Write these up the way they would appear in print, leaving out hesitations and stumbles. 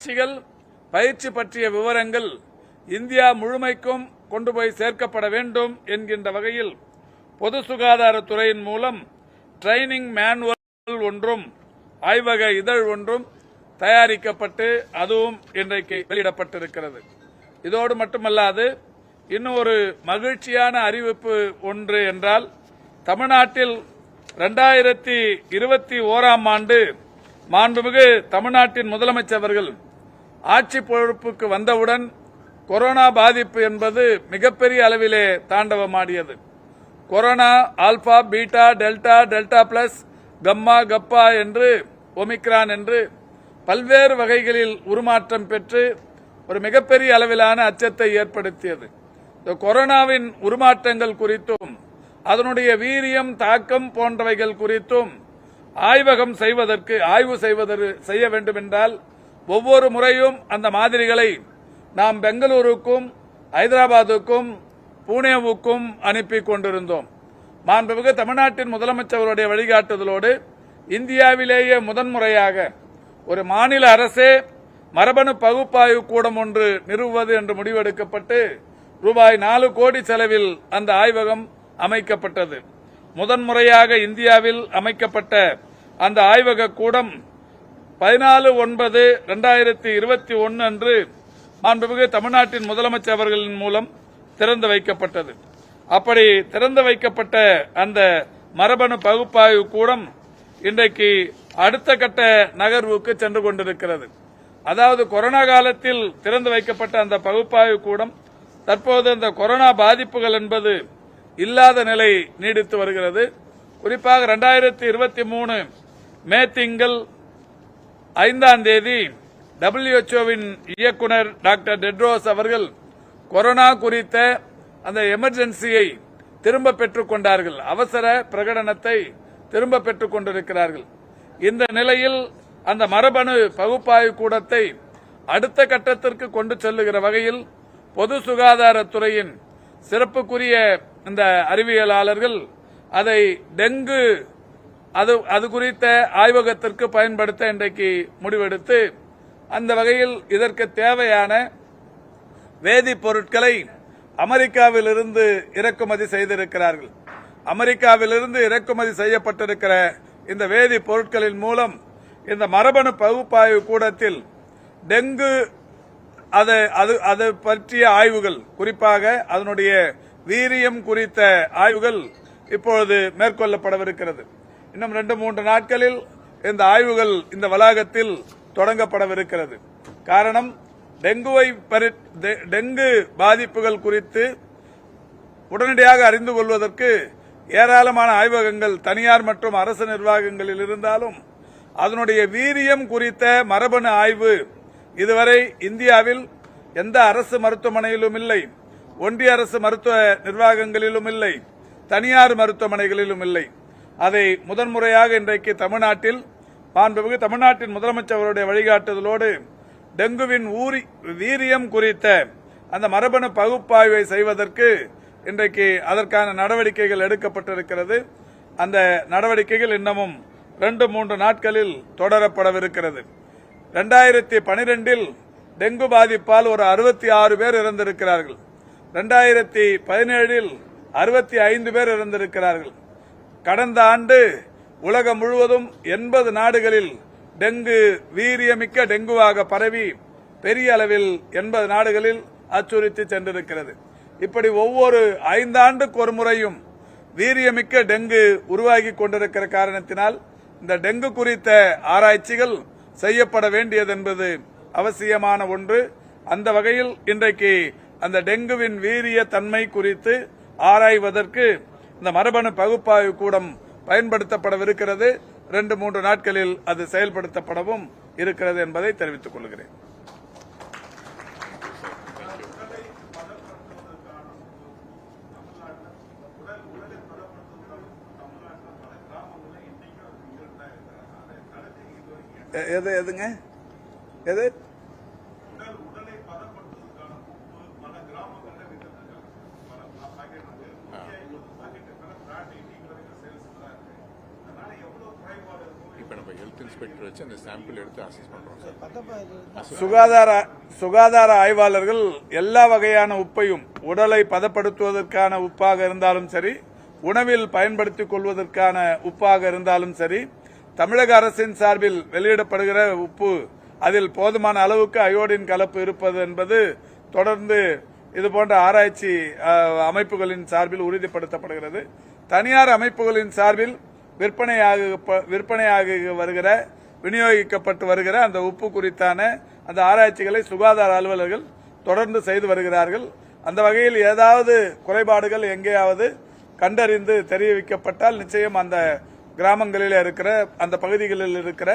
பயிற்சி பற்றிய விவரங்கள் இந்தியா முழுமைக்கும் கொண்டு போய் சேர்க்கப்பட வேண்டும் என்கின்ற வகையில் பொது சுகாதாரத்துறையின் மூலம் ட்ரைனிங் மேனுவல் ஒன்றும் ஆய்வக இதழ் ஒன்றும் தயாரிக்கப்பட்டு அதுவும் இன்றைக்கு வெளியிடப்பட்டிருக்கிறது. இதோடு மட்டுமல்லாது இன்னும் ஒரு மகிழ்ச்சியான அறிவிப்பு ஒன்று என்றால், தமிழ்நாட்டில் 2021ஆம் ஆண்டு மாண்புமிகு தமிழ்நாட்டின் முதலமைச்சர் அவர்கள் ஆட்சி பொறுப்புக்கு வந்தவுடன் கொரோனா பாதிப்பு என்பது மிகப்பெரிய அளவிலே தாண்டவமாடியது. Corona alpha, beta, delta, delta plus, gamma, kappa என்று, ஒமிக்ரான் என்று பல்வேறு வகைகளில் உருமாற்றம் பெற்று ஒரு மிகப்பெரிய அளவிலான அச்சத்தை ஏற்படுத்தியது. இந்த கொரோனாவின் உருமாற்றங்கள் குறித்தும் அதனுடைய வீரியம், தாக்கம் போன்றவைகள் குறித்தும் ஆய்வு செய்ய வேண்டும் என்றால் ஒவ்வொரு முறையும் அந்த மாதிரிகளை நாம் பெங்களூருக்கும், ஹைதராபாத்துக்கும், புனேவுக்கும் அனுப்பி கொண்டிருந்தோம். மாண்புமிகு தமிழ்நாட்டின் முதலமைச்சருடைய வழிகாட்டுதலோடு இந்தியாவிலேயே முதன்முறையாக ஒரு மாநில அரசே மரபணு பகுப்பாய்வு கூடம் ஒன்று நிறுவுவது என்று முடிவெடுக்கப்பட்டு ரூபாய் 4 கோடி செலவில் அந்த ஆய்வகம் அமைக்கப்பட்டது. முதன்முறையாக இந்தியாவில் அமைக்கப்பட்ட அந்த ஆய்வக கூடம் 14/9/2021 அன்று மாண்புமிகு தமிழ்நாட்டின் முதலமைச்சர் அவர்களின் மூலம் திறந்து வைக்கப்பட்டது. அப்படி திறந்து வைக்கப்பட்ட அந்த மரபணு பகுப்பாய்வு கூடம் இன்றைக்கு அடுத்த கட்ட நகர்வுக்கு சென்று கொண்டிருக்கிறது. அதாவது கொரோனா காலத்தில் திறந்து வைக்கப்பட்ட அந்த பகுப்பாய்வு கூடம் தற்போது அந்த கொரோனா பாதிப்புகள் என்பது இல்லாத நிலை நீடித்து வருகிறது. குறிப்பாக 2023 மே திங்கள் 5ஆம் தேதி WHO-வின் இயக்குனர் டாக்டர் டெட்ரோஸ் அவர்கள் கொரோனா குறித்த அந்த எமர்ஜென்சியை திரும்ப பெற்றுக் கொண்டார்கள். அவசர பிரகடனத்தை திரும்ப பெற்றுக் கொண்டிருக்கிறார்கள். இந்த நிலையில் அந்த மரபணு பகுப்பாய்வு கூடத்தை அடுத்த கட்டத்திற்கு கொண்டு செல்லுகிற வகையில் பொது சுகாதாரத்துறையின் சிறப்புக்குரிய இந்த அறிவியலாளர்கள் அதை டெங்கு அது குறித்த ஆய்வகத்திற்கு பயன்படுத்த இன்றைக்கு முடிவெடுத்து அந்த வகையில் இதற்கு தேவையான வேதிப்பொருட்களை அமெரிக்காவிலிருந்து இறக்குமதி செய்திருக்கிறார்கள். அமெரிக்காவிலிருந்து இறக்குமதி செய்யப்பட்டிருக்கிற இந்த வேதிப்பொருட்களின் மூலம் இந்த மரபணு பகுப்பாய்வு கூடத்தில் டெங்கு அது பற்றிய ஆய்வுகள், குறிப்பாக அதனுடைய வீரியம் குறித்த ஆய்வுகள் இப்பொழுது மேற்கொள்ளப்படவிருக்கிறது. இன்னும் 2-3 நாட்களில் இந்த ஆய்வுகள் இந்த வளாகத்தில் தொடங்கப்படவிருக்கிறது. காரணம், டெங்கு பாதிப்புகள் குறித்து உடனடியாக அறிந்து கொள்வதற்கு ஏராளமான ஆய்வகங்கள் தனியார் மற்றும் அரசு நிர்வாகங்களில் இருந்தாலும் அதனுடைய வீரியம் குறித்த மரபணு ஆய்வு இதுவரை இந்தியாவில் எந்த அரசு மருத்துவமனையிலும் இல்லை, ஒன்றிய அரசு மருத்துவ நிர்வாகங்களிலும் இல்லை, தனியார் மருத்துவமனைகளிலும் இல்லை. அதை முதன்முறையாக இன்றைக்கு தமிழ்நாட்டில் மாண்புமிகு தமிழ்நாட்டின் முதலமைச்சருடைய வழிகாட்டுதலோடு டெங்குவின் வீரியம் குறித்த அந்த மரபணு பகுப்பாய்வை செய்வதற்கு இன்றைக்கு அதற்கான நடவடிக்கைகள் எடுக்கப்பட்டிருக்கிறது. அந்த நடவடிக்கைகள் இன்னமும் 2-3 நாட்களில் தொடரப்படவிருக்கிறது. 2012இல் டெங்கு பாதிப்பால் ஒரு 66 பேர் இறந்திருக்கிறார்கள். 2017இல் 65 பேர் இறந்திருக்கிறார்கள். கடந்த ஆண்டு உலகம் முழுவதும் 80 நாடுகளில் டெங்கு வீரியமிக்க டெங்குவாக பரவி பெரிய அளவில் 80 நாடுகளில் அச்சுறுத்தி சென்றிருக்கிறது. இப்படி ஒவ்வொரு 5 ஆண்டுக்கு ஒரு முறையும் வீரியமிக்க டெங்கு உருவாகி கொண்டிருக்கிற காரணத்தினால் இந்த டெங்கு குறித்த ஆராய்ச்சிகள் செய்யப்பட வேண்டியது என்பது அவசியமான ஒன்று. அந்த வகையில் இன்றைக்கு அந்த டெங்குவின் வீரிய தன்மை குறித்து ஆராய்வதற்கு இந்த மரபணு பகுப்பாய்வு கூடம் பயன்படுத்தப்படவிருக்கிறது. 2-3 நாட்களில் அது செயல்படுத்தப்படவும் இருக்கிறது என்பதை தெரிவித்துக் கொள்கிறேன். எதுங்க எது இப்போ நம்ம ஹெல்த் இன்ஸ்பெக்டர் வச்சு அந்த சாம்பிள் எடுத்து அசஸ் பண்றோம் சார். சுகாதார ஆய்வாளர்கள் எல்லா வகையான உப்பையும் உடலை பதப்படுத்துவதற்கான உப்பாக இருந்தாலும் சரி, உணவில் பயன்படுத்திக் கொள்வதற்கான உப்பாக இருந்தாலும் சரி, தமிழக அரசின் சார்பில் வெளியிடப்படுகிற உப்பு அதில் போதுமான அளவுக்கு அயோடின் கலப்பு இருப்பது என்பது தொடர்ந்து இதுபோன்ற ஆராய்ச்சி அமைப்புகளின் சார்பில் உறுதிப்படுத்தப்படுகிறது. தனியார் அமைப்புகளின் சார்பில் விற்பனையாகி வருகிற விநியோகிக்கப்பட்டு வருகிற அந்த உப்பு குறித்தான அந்த ஆராய்ச்சிகளை சுகாதார அலுவலர்கள் தொடர்ந்து செய்து வருகிறார்கள். அந்த வகையில் ஏதாவது குறைபாடுகள் எங்கேயாவது கண்டறிந்து தெரிவிக்கப்பட்டால் நிச்சயம் அந்த கிராமங்களில் இருக்கிற அந்த பகுதிகளில் இருக்கிற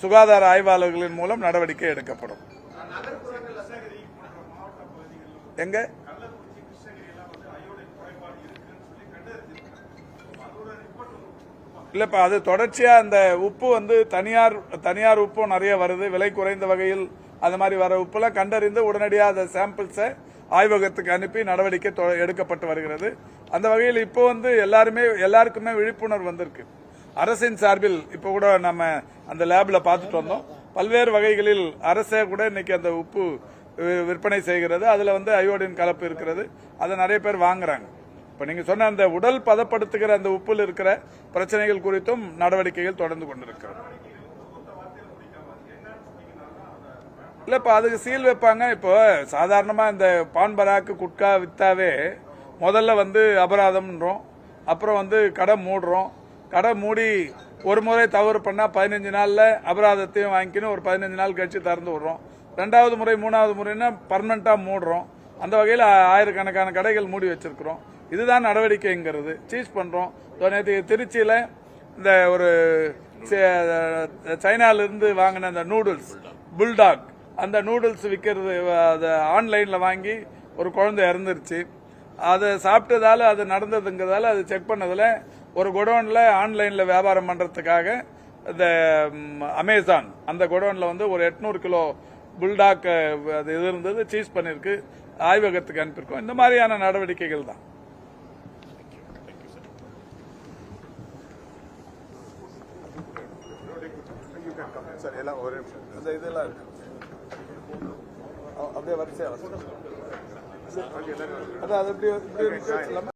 சுகாதார ஆய்வாளர்களின் மூலம் நடவடிக்கை எடுக்கப்படும். எங்க இல்லப்பா, அது தொடர்ச்சியா அந்த உப்பு வந்து தனியார் உப்பும் நிறைய வருது, விலை குறைந்த வகையில் அந்த மாதிரி வர உப்புலாம் கண்டறிந்து உடனடியாக அந்த சாம்பிள்ஸை ஆய்வகத்துக்கு அனுப்பி நடவடிக்கை எடுக்கப்பட்டு வருகிறது. அந்த வகையில் இப்போ வந்து எல்லாருக்குமே விழிப்புணர்வு வந்திருக்கு. அரசின் சார்பில் இப்போ கூட நம்ம அந்த லேப்ல பார்த்துட்டு வந்தோம். பல்வேறு வகைகளில் அரசே கூட இன்னைக்கு அந்த உப்பு விற்பனை செய்கிறது. அதுல வந்து அயோடின் கலப்பு இருக்கிறது. அதை நிறைய பேர் வாங்குறாங்க. இப்ப நீங்க சொன்ன அந்த உடல் பதப்படுத்துகிற அந்த உப்பில் இருக்கிற பிரச்சனைகள் குறித்தும் நடவடிக்கைகள் தொடர்ந்து கொண்டிருக்கிறது. இல்ல இப்ப அதுக்கு சீல் வைப்பாங்க. இப்போ சாதாரணமா இந்த பான் பராக்கு குட்கா வித்தாவே முதல்ல வந்து அபராதம்ன்றோம், அப்புறம் வந்து கடை மூடுறோம். கடை மூடி ஒரு முறை தவறு பண்ணா 15 நாள்ல அபராதத்தையும் வாங்கிக்கணும், ஒரு 15 நாள் கழிச்சு திறந்து விடுறோம். 2வது முறை 3வது முறைன்னா பர்மனண்டா மூடுறோம். அந்த வகையில் ஆயிரக்கணக்கான கடைகள் மூடி வச்சிருக்கிறோம். இதுதான் நடவடிக்கைங்கிறது. சீஸ் பண்றோம். நேற்று திருச்சியில இந்த ஒரு சைனால இருந்து வாங்கின அந்த நூடுல்ஸ் புல்டாக், அந்த நூடுல்ஸ் விற்கிறது ஆன்லைன்ல வாங்கி ஒரு குழந்தை இறந்துருச்சு. அதை சாப்பிட்டதால அது நடந்ததுங்கிறதால அது செக் பண்ணதுல ஒரு குடோன்ல ஆன்லைன்ல வியாபாரம் பண்றதுக்காக இந்த அமேசான் அந்த குடோன்ல வந்து ஒரு 800 கிலோ புல்டாக் அது இது இருந்தது, சீஸ் பண்ணிருக்கு, ஆய்வகத்துக்கு அனுப்பியிருக்கோம். இந்த மாதிரியான நடவடிக்கைகள் தான். அப்படியே வரிசையா